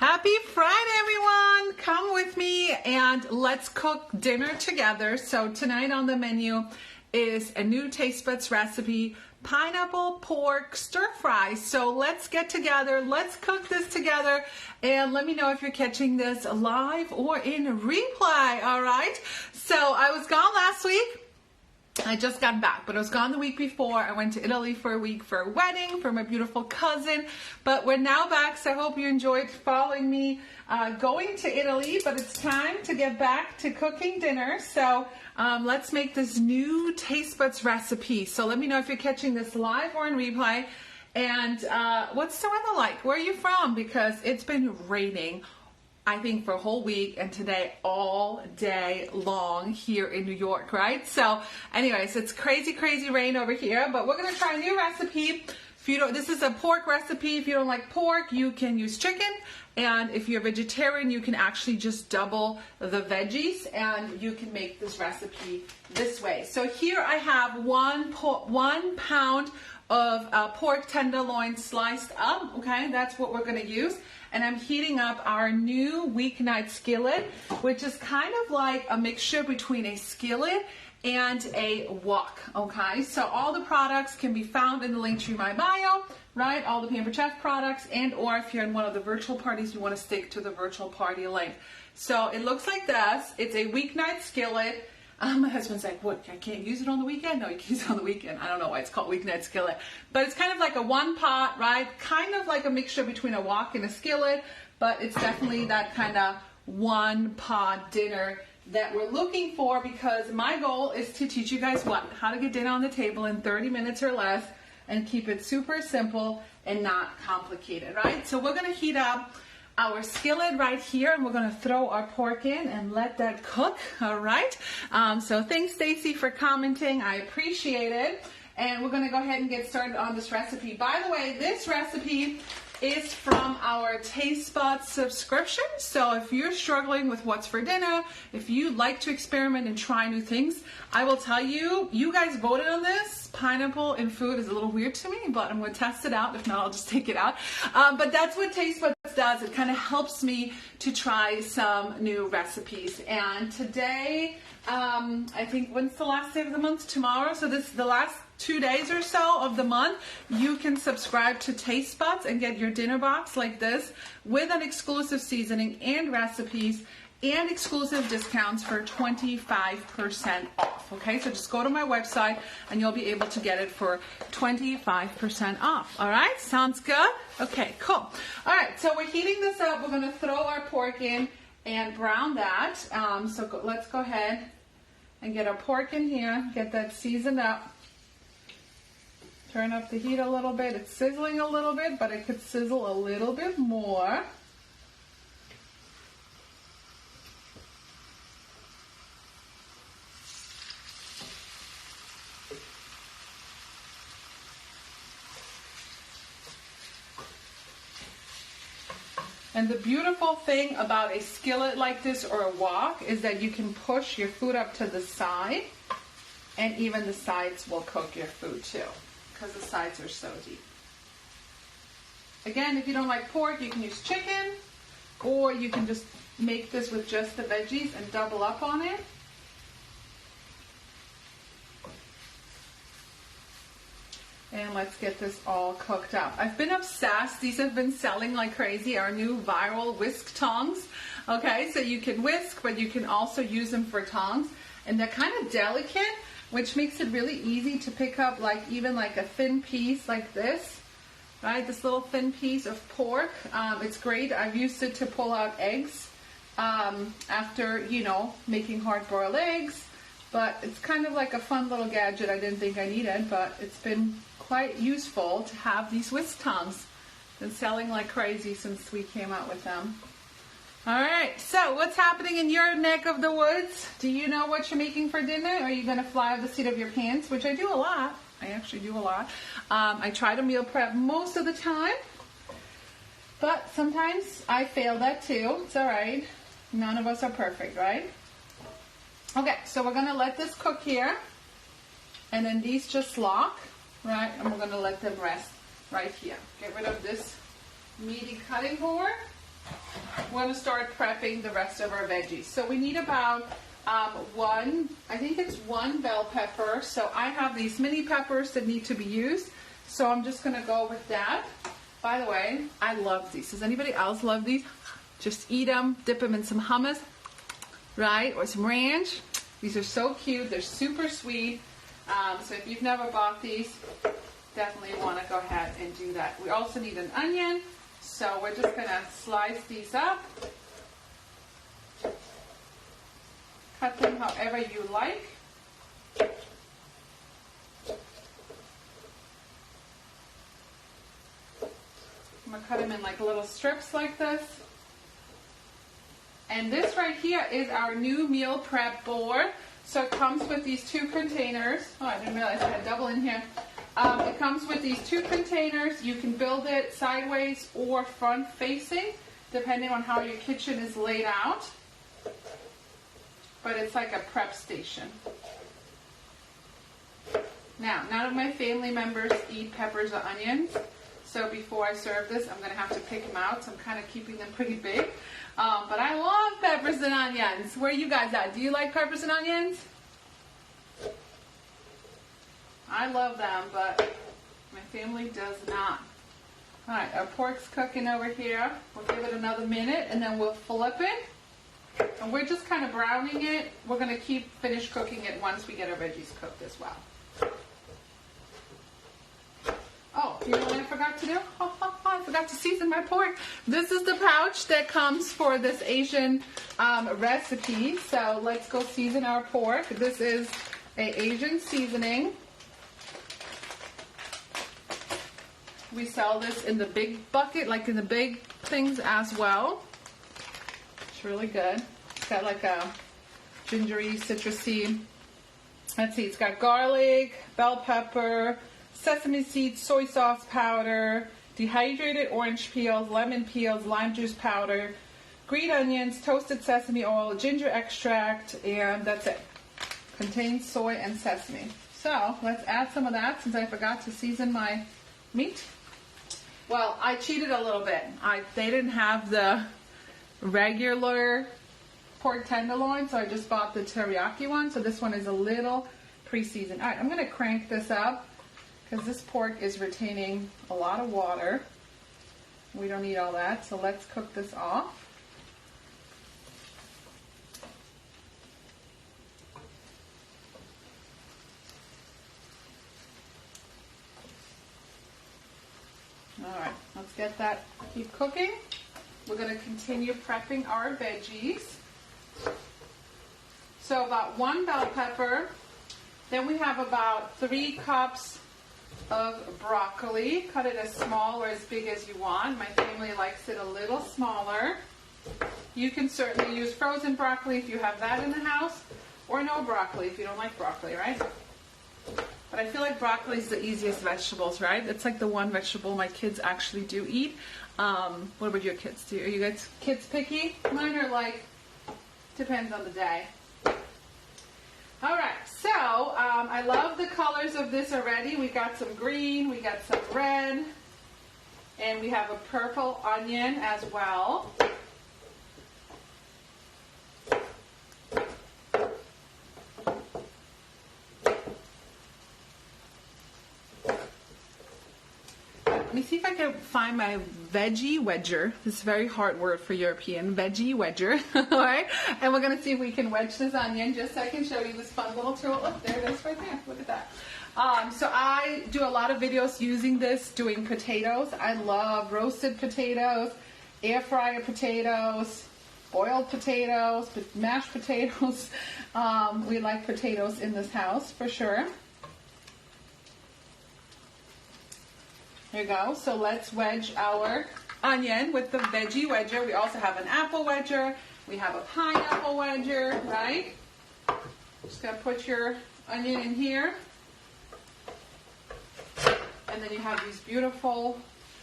Happy Friday, everyone! Come with me and let's cook dinner together. So tonight on the menu is a new taste buds recipe, pineapple pork stir fry. So let's get together, let's cook this together, and let me know if you're catching this live or in replay, all right? So I was gone last week. I just got back, but I was gone the week before. I went to Italy for a week for a wedding for my beautiful cousin, but we're now back, so I hope you enjoyed following me going to Italy, but it's time to get back to cooking dinner. So let's make this new taste buds recipe. So let me know if you're catching this live or in replay, and what's the weather like? Where are you from? Because it's been raining, I think, for a whole week, and today all day long here in New York, right? So anyways, it's crazy rain over here, but we're gonna try a new recipe. If you don't, this is a pork recipe. If you don't like pork, you can use chicken, and if you're vegetarian, you can actually just double the veggies, and you can make this recipe this way. So here I have 1 pound of pork tenderloin sliced up, okay? That's what we're gonna use. And I'm heating up our new weeknight skillet, which is kind of like a mixture between a skillet and a wok, okay? So all the products can be found in the link to my bio, right? All the Pampered Chef products, and or if you're in one of the virtual parties, you wanna stick to the virtual party link. So it looks like this. It's a weeknight skillet. My husband's like, what, I can't use it on the weekend? No, you can use it on the weekend. I don't know why it's called weeknight skillet. But it's kind of like a one pot, right? Kind of like a mixture between a wok and a skillet, but it's definitely that kind of one pot dinner that we're looking for, because my goal is to teach you guys how to get dinner on the table in 30 minutes or less and keep it super simple and not complicated, right? So we're gonna heat up our skillet right here, and we're going to throw our pork in and let that cook. All right, so thanks Stacy for commenting, I appreciate it. And we're going to go ahead and get started on this recipe. By the way, this recipe is from our Taste Buds subscription. So if you're struggling with what's for dinner, if you like to experiment and try new things, I will tell you, you guys voted on this. Pineapple in food is a little weird to me, but I'm going to test it out. If not, I'll just take it out. But that's what Taste Buds does. It kind of helps me to try some new recipes. And today, I think, when's the last day of the month? Tomorrow. So this is the last 2 days or so of the month. You can subscribe to Taste Buds and get your dinner box like this with an exclusive seasoning and recipes and exclusive discounts for 25% off. Okay, so just go to my website and you'll be able to get it for 25% off. All right, sounds good? Okay, cool. All right, so we're heating this up. We're going to throw our pork in and brown that. Let's go ahead and get our pork in here, get that seasoned up. Turn up the heat a little bit. It's sizzling a little bit, but it could sizzle a little bit more. And the beautiful thing about a skillet like this or a wok is that you can push your food up to the side, and even the sides will cook your food too, because the sides are so deep. Again, if you don't like pork, you can use chicken, or you can just make this with just the veggies and double up on it. And let's get this all cooked up. I've been obsessed. These have been selling like crazy, our new viral whisk tongs. Okay, so you can whisk, but you can also use them for tongs. And they're kind of delicate, which makes it really easy to pick up even like a thin piece like this, right? This little thin piece of pork. It's great. I've used it to pull out eggs after, making hard-boiled eggs. But it's kind of like a fun little gadget I didn't think I needed, but it's been quite useful to have these whisk tongs. Been selling like crazy since we came out with them. All right, so what's happening in your neck of the woods? Do you know what you're making for dinner? Or are you going to fly off the seat of your pants? Which I do a lot. I actually do a lot. I try to meal prep most of the time, but sometimes I fail that too. It's all right. None of us are perfect, right? Okay, so we're going to let this cook here, and then these just lock, right? And we're going to let them rest right here. Get rid of this meaty cutting board. we're going to start prepping the rest of our veggies. So we need about one bell pepper. So I have these mini peppers that need to be used. So I'm just going to go with that. By the way, I love these. Does anybody else love these? Just eat them, dip them in some hummus, right? Or some ranch. These are so cute. They're super sweet. So if you've never bought these, definitely want to go ahead and do that. We also need an onion. So we're just going to slice these up. Cut them however you like. I'm going to cut them in like little strips like this. And this right here is our new meal prep board. So it comes with these two containers. Oh, I didn't realize I had double in here. It comes with these two containers. You can build it sideways or front facing, depending on how your kitchen is laid out. But it's like a prep station. Now, none of my family members eat peppers or onions. So before I serve this, I'm going to have to pick them out. So I'm kind of keeping them pretty big. But I love peppers and onions. Where are you guys at? Do you like peppers and onions? I love them, but my family does not. All right, our pork's cooking over here. We'll give it another minute, and then we'll flip it. And we're just kind of browning it. We're going to finish cooking it once we get our veggies cooked as well. Oh, you know what I forgot to do? I forgot to season my pork. This is the pouch that comes for this Asian recipe. So let's go season our pork. This is an Asian seasoning. We sell this in the big bucket, like in the big things as well. It's really good. It's got like a gingery, citrusy. Let's see, it's got garlic, bell pepper, sesame seeds, soy sauce powder, dehydrated orange peels, lemon peels, lime juice powder, green onions, toasted sesame oil, ginger extract, and that's it. Contains soy and sesame. So let's add some of that since I forgot to season my meat. Well, I cheated a little bit. They didn't have the regular pork tenderloin, so I just bought the teriyaki one. So this one is a little pre-seasoned. All right, I'm going to crank this up because this pork is retaining a lot of water. We don't need all that, so let's cook this off. All right, let's get that, keep cooking. We're going to continue prepping our veggies. So about 1 bell pepper. Then we have about 3 cups of broccoli. Cut it as small or as big as you want. My family likes it a little smaller. You can certainly use frozen broccoli if you have that in the house, or no broccoli if you don't like broccoli, right? But I feel like broccoli is the easiest vegetables, right? It's like the one vegetable my kids actually do eat. What about your kids? Are you guys kids picky? Mine are like, depends on the day. All right, so I love the colors of this already. We got some green, we got some red, and we have a purple onion as well. Let me see if I can find my veggie wedger. This is a very hard word for European. Veggie wedger. All right. And we're going to see if we can wedge this onion just so I can show you this fun little tool. Look, there it is right there. Look at that. So I do a lot of videos using this, doing potatoes. I love roasted potatoes, air fryer potatoes, boiled potatoes, mashed potatoes. We like potatoes in this house for sure. There you go. So let's wedge our onion with the veggie wedger. We also have an apple wedger. We have a pineapple wedger, right? Just going to put your onion in here. And then you have these beautiful,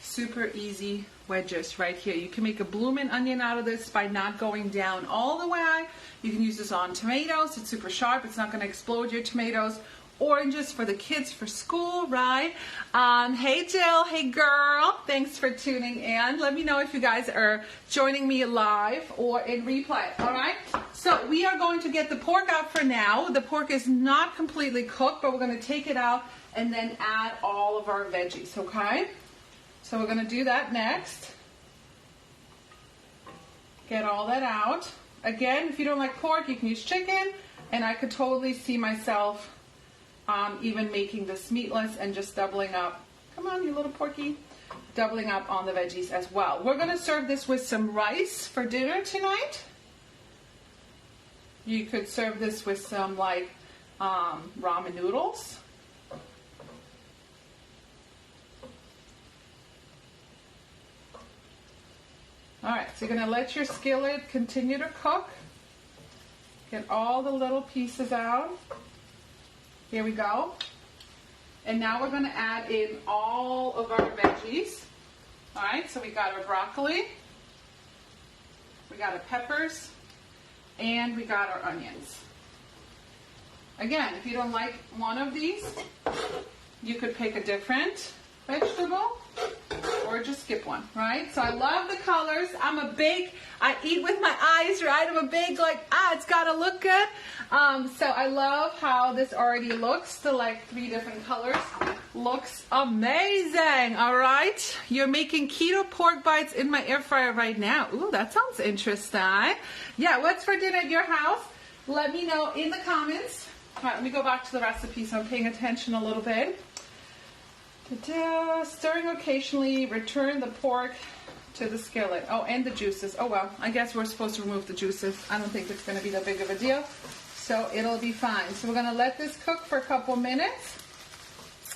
super easy wedges right here. You can make a bloomin' onion out of this by not going down all the way. You can use this on tomatoes. It's super sharp. It's not going to explode your tomatoes. oranges for the kids for school, right? Hey Jill, hey girl, thanks for tuning in. Let me know if you guys are joining me live or in replay, all right? So we are going to get the pork out for now. The pork is not completely cooked, but we're going to take it out and then add all of our veggies, okay? So we're going to do that next. Get all that out. Again, if you don't like pork, you can use chicken, and I could totally see myself even making this meatless and just doubling up. Come on, you little porky. Doubling up on the veggies as well. We're going to serve this with some rice for dinner tonight. You could serve this with some like ramen noodles. All right, so you're going to let your skillet continue to cook. Get all the little pieces out. Here we go. And now we're going to add in all of our veggies. All right, so we got our broccoli, we got our peppers, and we got our onions. Again, if you don't like one of these, you could pick a different vegetable or just skip one, right? So I love the colors. I eat with my eyes, right? I'm a big it's gotta look good. So I love how this already looks, the like 3 different colors. Looks amazing, all right? You're making keto pork bites in my air fryer right now. Ooh, that sounds interesting. Yeah, what's for dinner at your house? Let me know in the comments. All right, let me go back to the recipe so I'm paying attention a little bit. Stirring occasionally, return the pork to the skillet. Oh, and the juices. Oh, well, I guess we're supposed to remove the juices. I don't think it's going to be that big of a deal, so it'll be fine. So we're going to let this cook for a couple minutes,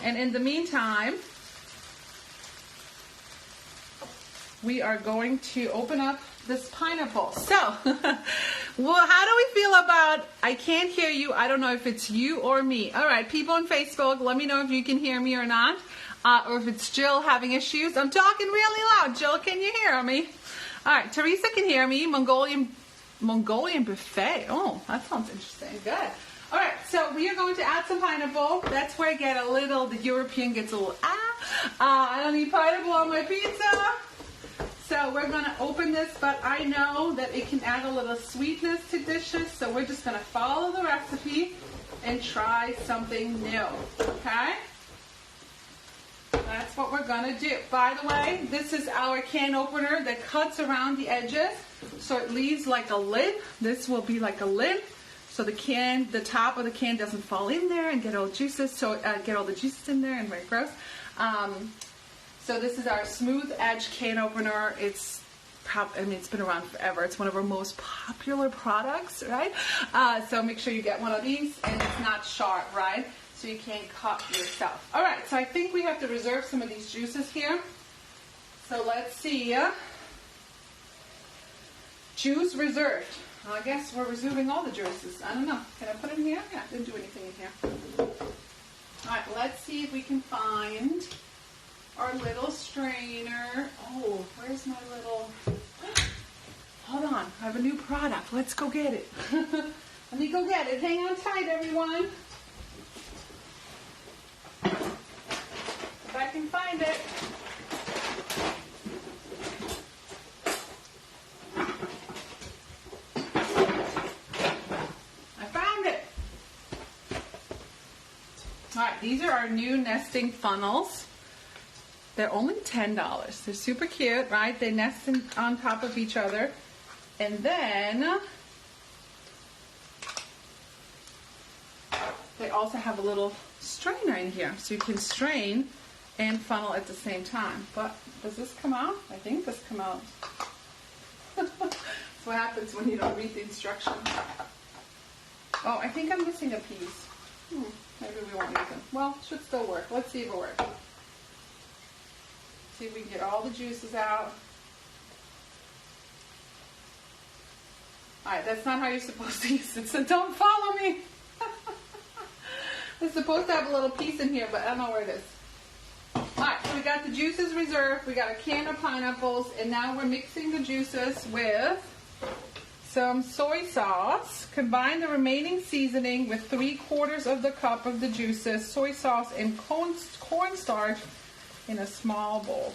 and in the meantime, we are going to open up this pineapple. So, well, how do we feel about, I can't hear you. I don't know if it's you or me. All right, people on Facebook, let me know if you can hear me or not. Or if it's Jill having issues. I'm talking really loud. Jill, can you hear me? All right, Teresa can hear me. Mongolian buffet. Oh, that sounds interesting. Good. All right, so we are going to add some pineapple. That's where I get the European gets a little, I don't need pineapple on my pizza. So we're going to open this, but I know that it can add a little sweetness to dishes, so we're just going to follow the recipe and try something new, okay? That's what we're going to do. By the way, this is our can opener that cuts around the edges, so it leaves like a lid. This will be like a lid, so the top of the can doesn't fall in there and get all juices. So get all the juices in there and very gross. So this is our smooth edge can opener. It's been around forever. It's one of our most popular products, right? So make sure you get one of these, and it's not sharp, right? So you can't cut yourself. All right, so I think we have to reserve some of these juices here. So let's see. Juice reserved. Well, I guess we're reserving all the juices. I don't know. Can I put it in here? Yeah, didn't do anything in here. All right, let's see if we can find our little strainer. Oh, where's my little... Hold on, I have a new product. Let's go get it. Let me go get it. Hang on tight, everyone. If I can find it. I found it. All right, these are our new nesting funnels. They're only $10. They're super cute, right? They nest on top of each other. And then they also have a little strainer in here, so you can strain and funnel at the same time. But does this come out? I think this come out. That's what happens when you don't read the instructions. Oh, I think I'm missing a piece. Maybe we won't use it. Well, it should still work. Let's see if it works. See if we can get all the juices out. Alright, that's not how you're supposed to use it, so don't follow me. It's supposed to have a little piece in here, but I don't know where it is. Alright, so we got the juices reserved, we got a can of pineapples, and now we're mixing the juices with some soy sauce. Combine the remaining seasoning with 3/4 of the cup of the juices, soy sauce, and cornstarch in a small bowl.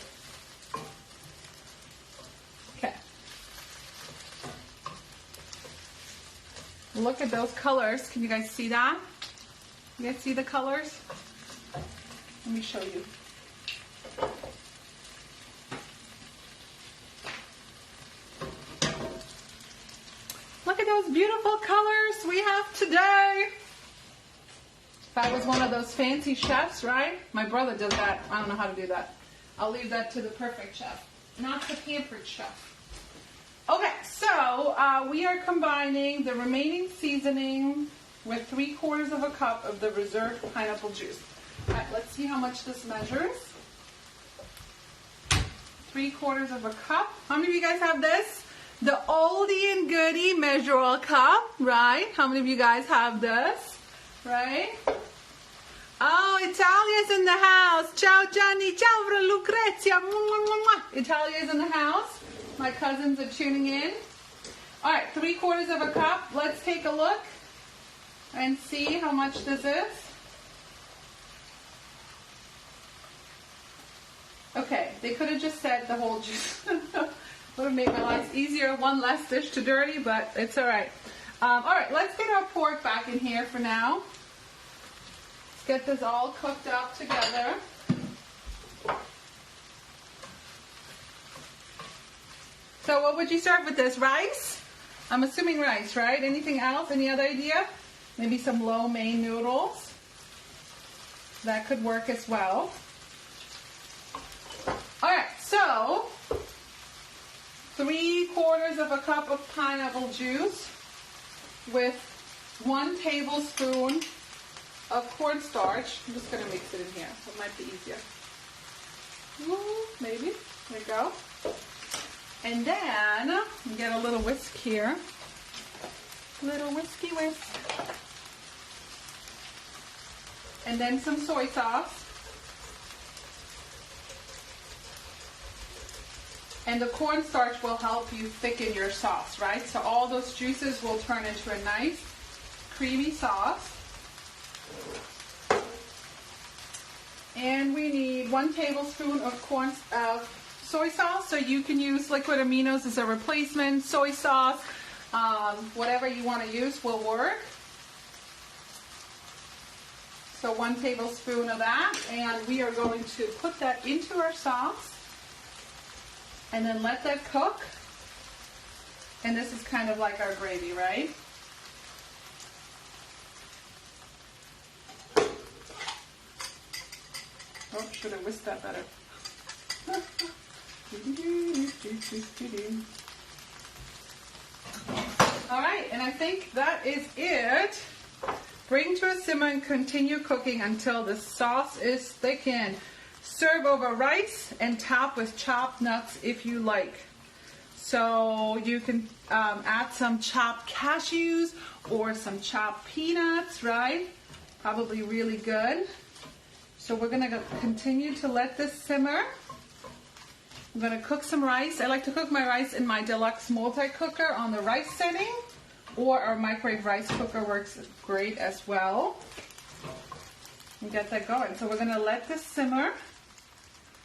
Okay. Look at those colors. Can you guys see that? You guys see the colors? Let me show you. Look at those beautiful colors we have today. If I was one of those fancy chefs, right? My brother does that. I don't know how to do that. I'll leave that to the perfect chef, not the pampered chef. Okay, so we are combining the remaining seasoning with 3/4 of a cup of the reserved pineapple juice. All right, let's see how much this measures. 3/4 of a cup. How many of you guys have this? The oldie and goodie measure cup, right? How many of you guys have this, right? Oh, Italia's in the house. Ciao, Gianni. Ciao, Lucrezia. Italia's in the house. My cousins are tuning in. All right, 3/4 of a cup. Let's take a look and see how much this is. Okay, they could have just said the whole juice. Would have made my life easier. One less dish to dirty, but it's all right. All right, let's get our pork back in here for now. Let's get this all cooked up together. So what would you serve with this? Rice? I'm assuming rice, right? Anything else? Any other idea? Maybe some lo mein noodles. That could work as well. All right, so 3/4 of a cup of pineapple juice with 1 tablespoon of cornstarch. I'm just going to mix it in here, so it might be easier. Maybe. There you go. And then, get a little whisk here. Little whiskey whisk. And then some soy sauce. And the cornstarch will help you thicken your sauce, right? So all those juices will turn into a nice creamy sauce. And we need 1 tablespoon of soy sauce. So you can use liquid aminos as a replacement. Soy sauce, whatever you want to use will work. So 1 tablespoon of that. And we are going to put that into our sauce. And then let that cook. And this is kind of like our gravy, right? Oh, should have whisked that better. All right, and I think that is it. Bring to a simmer and continue cooking until the sauce is thickened. Serve over rice and top with chopped nuts if you like. So you can add some chopped cashews or some chopped peanuts, right? Probably really good. So we're going to continue to let this simmer. I'm going to cook some rice. I like to cook my rice in my deluxe multi-cooker on the rice setting, or our microwave rice cooker works great as well. And get that going. So we're going to let this simmer.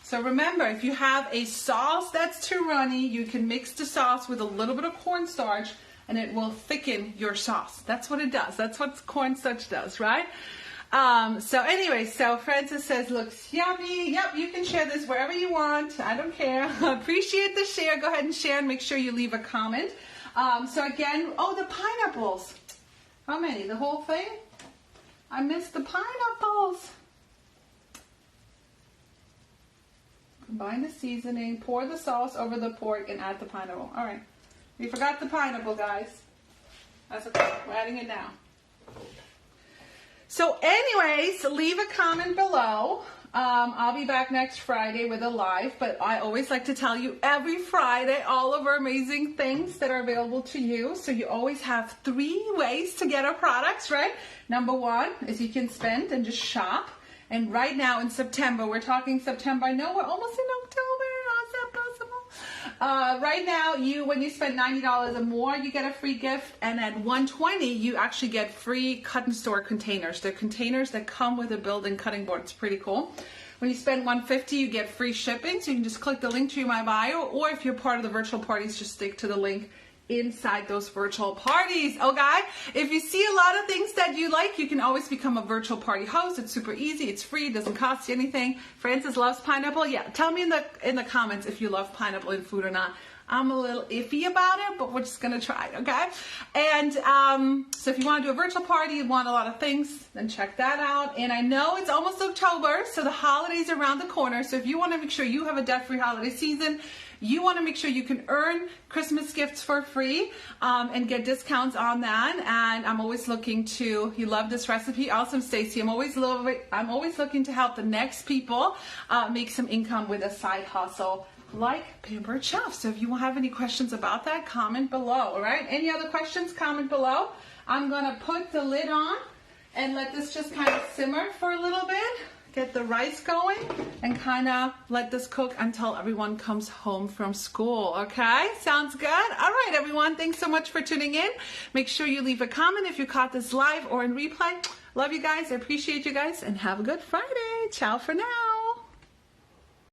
So remember, if you have a sauce that's too runny, you can mix the sauce with a little bit of cornstarch and it will thicken your sauce. That's what it does. That's what cornstarch does, right? So anyway, so Francis says, looks yummy. Yep, you can share this wherever you want. I don't care. Appreciate the share. Go ahead and share and make sure you leave a comment. So again, oh, the pineapples. How many? The whole thing? I missed the pineapples. Combine the seasoning, pour the sauce over the pork, and add the pineapple. All right. We forgot the pineapple, guys. That's okay. We're adding it now. So anyways, leave a comment below. I'll be back next Friday with a live, but I always like to tell you every Friday all of our amazing things that are available to you. So you always have 3 ways to get our products, right? Number 1 is you can spend and just shop. And right now in September, we're talking September. I know we're almost in October. How's that possible? Right now, when you spend $90 or more, you get a free gift, and at $120, you actually get free cut and store containers. They're containers that come with a built-in cutting board. It's pretty cool. When you spend $150, you get free shipping, so you can just click the link to my bio, or if you're part of the virtual parties, just stick to the link inside those virtual parties. Okay, if you see a lot of things that you like, you can always become a virtual party host. It's super easy, it's free, it doesn't cost you anything. Francis loves pineapple. Yeah, tell me in the comments if you love pineapple in food or not. I'm a little iffy about it, but we're just gonna try it, okay? And so if you want to do a virtual party, you want a lot of things, then check that out. And I know it's almost October, so the holidays are around the corner. So if you want to make sure you have a debt-free holiday season, you want to make sure you can earn Christmas gifts for free and get discounts on that. And I'm always looking to, you love this recipe, awesome, Stacy. I'm always looking to help the next people make some income with a side hustle like Pampered Chef. So if you have any questions about that, comment below, all right? Any other questions, comment below. I'm gonna put the lid on and let this just kind of simmer for a little bit, get the rice going, and kind of let this cook until everyone comes home from school, okay? Sounds good? All right, everyone, thanks so much for tuning in. Make sure you leave a comment if you caught this live or in replay. Love you guys, I appreciate you guys, and have a good Friday. Ciao for now.